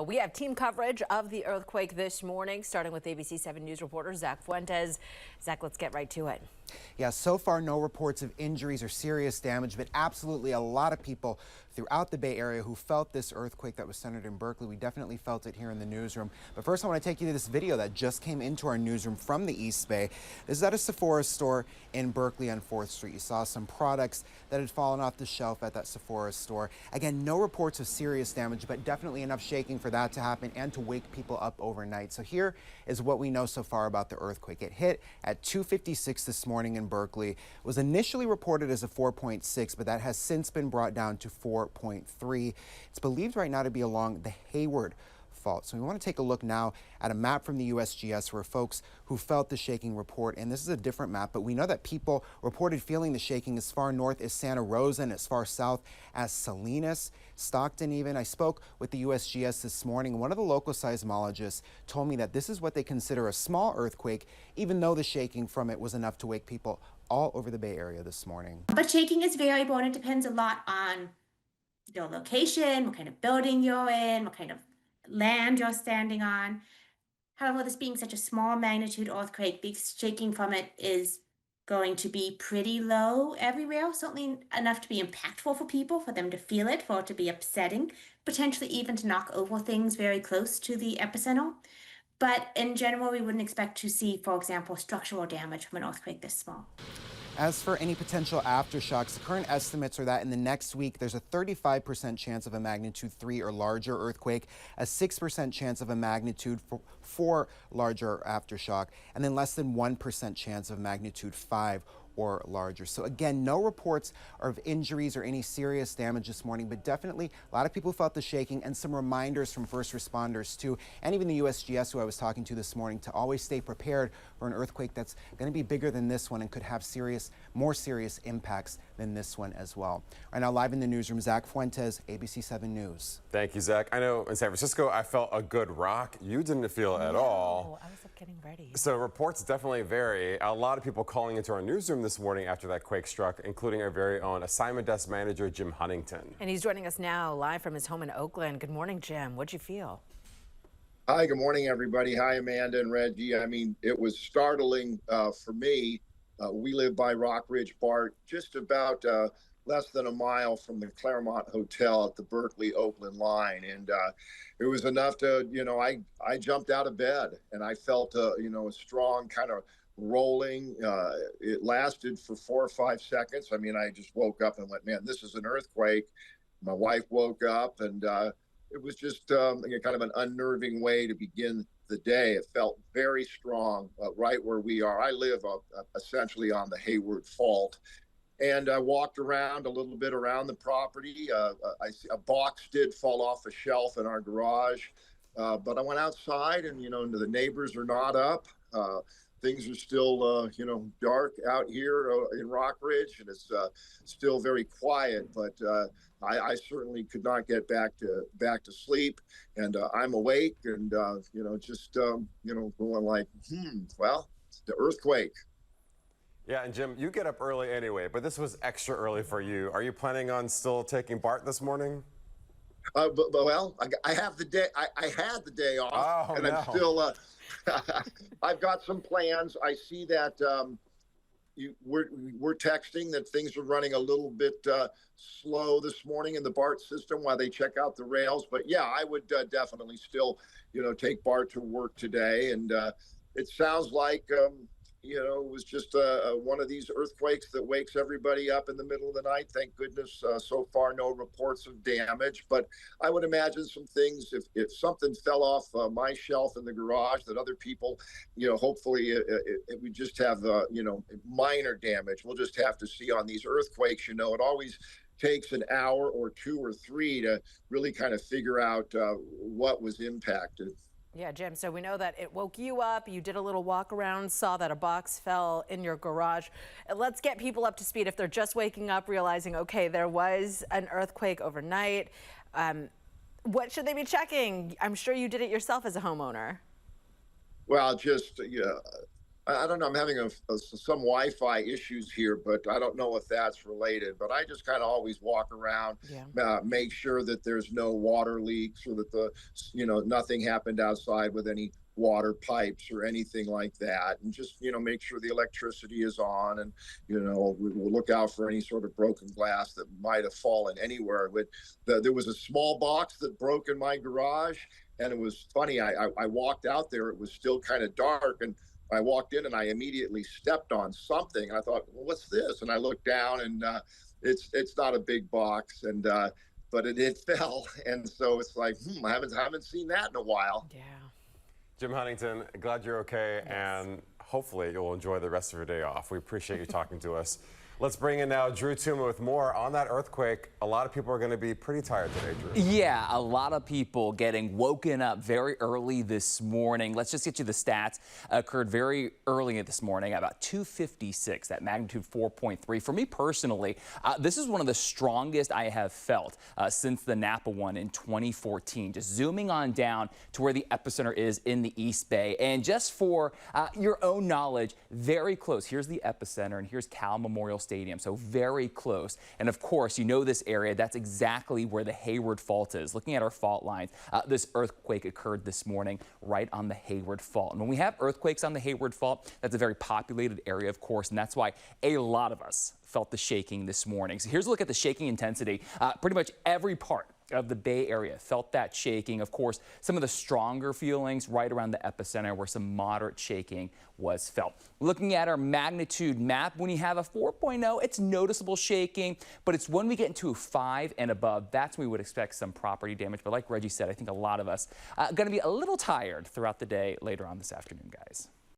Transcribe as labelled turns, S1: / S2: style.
S1: We have team coverage of the earthquake this morning, starting with ABC 7 News reporter Zach Fuentes. Zach, let's get right to it.
S2: Yeah, so far no reports of injuries or serious damage, but absolutely a lot of people throughout the Bay Area who felt this earthquake that was centered in Berkeley. We definitely felt it here in the newsroom. But first I want to take you to this video that just came into our newsroom from the East Bay. This is at a Sephora store in Berkeley on 4th Street. You saw some products that had fallen off the shelf at that Sephora store. Again, no reports of serious damage, but definitely enough shaking for that to happen and to wake people up overnight. So here is what we know so far about the earthquake. It hit at 2:56 this morning in Berkeley. It was initially reported as a 4.6, but that has since been brought down to 4.3. It's believed right now to be along the Hayward fault. So we want to take a look now at a map from the USGS where folks who felt the shaking report, and this is a different map, but we know that people reported feeling the shaking as far north as Santa Rosa and as far south as Salinas, Stockton even. I spoke with the USGS this morning. One of the local seismologists told me that this is what they consider a small earthquake, even though the shaking from it was enough to wake people all over the Bay Area this morning.
S3: But shaking is variable and it depends a lot on your location, what kind of building you're in, what kind of land you're standing on. However, this being such a small magnitude earthquake, the shaking from it is going to be pretty low everywhere, certainly enough to be impactful for people, for them to feel it, for it to be upsetting, potentially even to knock over things very close to the epicenter. But in general, we wouldn't expect to see, for example, structural damage from an earthquake this small.
S2: As for any potential aftershocks, the current estimates are that in the next week, there's a 35% chance of a magnitude 3 or larger earthquake, a 6% chance of a magnitude 4 larger aftershock, and then less than 1% chance of magnitude 5 or larger. So again, no reports of injuries or any serious damage this morning, but definitely a lot of people felt the shaking, and some reminders from first responders too, and even the USGS who I was talking to this morning, to always stay prepared for an earthquake that's going to be bigger than this one and could have more serious impacts than this one as well. Right now, live in the newsroom, Zach Fuentes, ABC 7 News.
S4: Thank you, Zach. I know in San Francisco, I felt a good rock. You didn't feel it at all.
S1: I was up getting ready.
S4: So reports definitely vary. A lot of people calling into our newsroom this morning after that quake struck, including our very own assignment desk manager, Jim Huntington.
S1: And he's joining us now live from his home in Oakland. Good morning, Jim. What'd you feel?
S5: Hi, good morning, everybody. Hi, Amanda and Reggie. I mean, it was startling for me. We live by Rock Ridge BART, just about less than a mile from the Claremont Hotel at the Berkeley-Oakland line. And it was enough to, I jumped out of bed and I felt, a strong kind of rolling. It lasted for 4 or 5 seconds. I mean, I just woke up and went, man, this is an earthquake. My wife woke up, and it was just kind of an unnerving way to begin the day. It felt very strong right where we are. I live essentially on the Hayward Fault. And I walked around a little bit around the property. I see a box did fall off a shelf in our garage, but I went outside, and the neighbors are not up. Things are still, dark out here in Rock Ridge, and it's still very quiet. But I certainly could not get back to sleep, and I'm awake, and going like, well, the earthquake.
S4: Yeah, and Jim, you get up early anyway, but this was extra early for you. Are you planning on still taking BART this morning?
S5: Well, I have the day. I had the day off, and I'm still. I've got some plans. I see that we're texting that things are running a little bit slow this morning in the BART system while they check out the rails. But yeah, I would definitely still, take BART to work today. And it sounds like it was just one of these earthquakes that wakes everybody up in the middle of the night. Thank goodness, so far, no reports of damage. But I would imagine some things, if something fell off my shelf in the garage, that other people, hopefully it would just have, minor damage. We'll just have to see on these earthquakes. It always takes an hour or 2 or 3 to really kind of figure out what was impacted.
S1: Yeah, Jim, so we know that it woke you up. You did a little walk around, saw that a box fell in your garage. Let's get people up to speed if they're just waking up, realizing, okay, there was an earthquake overnight. What should they be checking? I'm sure you did it yourself as a homeowner.
S5: Well, just I don't know. I'm having some Wi-Fi issues here, but I don't know if that's related. But I just kind of always walk around,
S1: Yeah.
S5: make sure that there's no water leaks or that nothing happened outside with any water pipes or anything like that, and just make sure the electricity is on, and we'll look out for any sort of broken glass that might have fallen anywhere. But there was a small box that broke in my garage, and it was funny. I walked out there; it was still kind of dark, and I walked in and I immediately stepped on something. And I thought, well, what's this? And I looked down, and it's not a big box, and but it fell, and so it's like, I haven't seen that in a while.
S1: Yeah.
S4: Jim Huntington, glad you're okay, and hopefully you'll enjoy the rest of your day off. We appreciate you talking to us. Let's bring in now Drew Tuma with more on that earthquake. A lot of people are going to be pretty tired today, Drew.
S6: Yeah, a lot of people getting woken up very early this morning. Let's just get you the stats. Occurred very early this morning, about 2:56, that magnitude 4.3. For me personally, this is one of the strongest I have felt since the Napa one in 2014. Just zooming on down to where the epicenter is in the East Bay. And just for your own knowledge, very close. Here's the epicenter, and here's Cal Memorial Stadium, so very close. And of course, you know this area, that's exactly where the Hayward Fault is. Looking at our fault lines, this earthquake occurred this morning right on the Hayward Fault. And when we have earthquakes on the Hayward Fault, that's a very populated area, of course, and that's why a lot of us felt the shaking this morning. So here's a look at the shaking intensity. Pretty much every part of the Bay Area felt that shaking. Of course, some of the stronger feelings right around the epicenter where some moderate shaking was felt. Looking at our magnitude map, when you have a 4.0, it's noticeable shaking, but it's when we get into a 5 and above, that's when we would expect some property damage. But like Reggie said, I think a lot of us are going to be a little tired throughout the day later on this afternoon, guys.